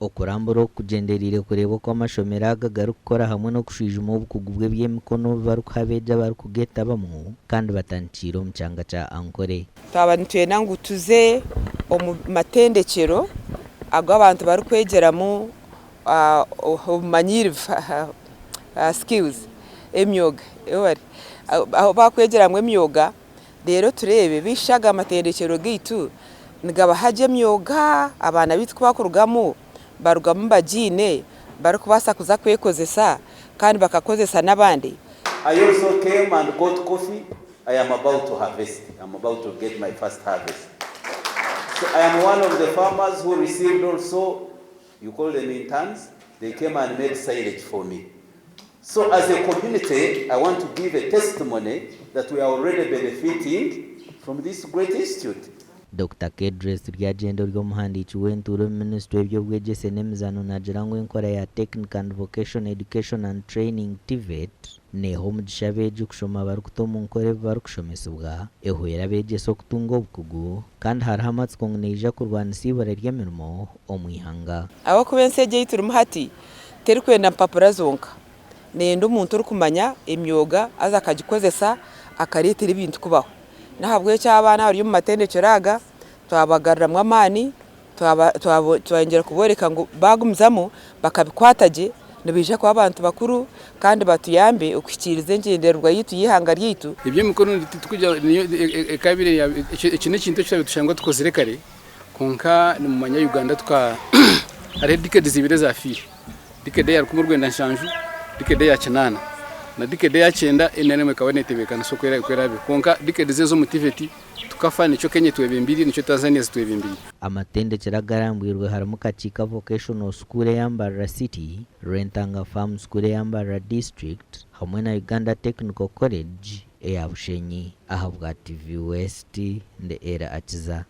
okurambura okugenderire kureba ko amashomero agagaruka gukora hamwe no kushijuma obukugu bw'emikono barikuhabeja barikugetabamu kandi batandikire omu kyanga kya Ankole. Twaba nitwenda ngu tuze omu matendekero ago abantu barikwegyeramu obumanyirivu skills emyoga aho bakwegyeramu emyoga. Rero turebe bishaga amatendekero gaitu nigabahaje emyoga abaana bitu kubakurugamu barugamu bagine barikubasa kuza kwekozesa kandi bakakozesa n'abandi. I also came and got coffee. I am about to harvest. I'm about to get my first harvest. So I am one of the farmers who received also, you call them interns, they came and made silage for me. So as a community, I want to give a testimony that we are already benefiting from this great institute. Dr. Akadirisa ryagendo ry'omuhandiiki w'entuuro mu Minisiture y'Obwegyese n'emizano nagira ngu enkora ya Technical and Vocational Education and Training TVET neha omugisha abeegi kushoma barikuta omu nkora barikushomesebwa ehwera abeegyese okutunga obukugu kandi hariho amatsiko ngu neija kurwanisa ibara ry'emirimo omu ihanga. Abakuba ensi egi ei turimu hati terikwenda mpapura zonka, nenda omuntu orikumanya emyoga aza akagikozesa akareetera ebintu kubaho. Nahabw'ekyo abaana bari omu matendekero aga twabagarramu amaani twayongera kubooreka ngu bagumizamu bakabikwatagye nibaija kuba abantu bakuru kandi batuyambe okuhikiriza engendererwa yitu y'ihanga ryaitu. Eby'emikono nitukugira ekabire eki n'ekintu ekirabe tushanga tukozire kare konka nimumanya Uganda hariho decades ibiri zafiire, decade ya 1990, decade ya 80 na decade ya 9 enene mekaba netebekana so kwerabe konka decade zezo motivate tukafa nico Kenya twebembiri nico Tanzania twebembiri. Amatendekero agarambwirwe harimu Kakiika Vocational School ya Mbarara City, Rentanga Farm School ya Mbarara District hamwe na Uganda Technical College eya Bushenyi. Aha bwa TV West nde era akiza.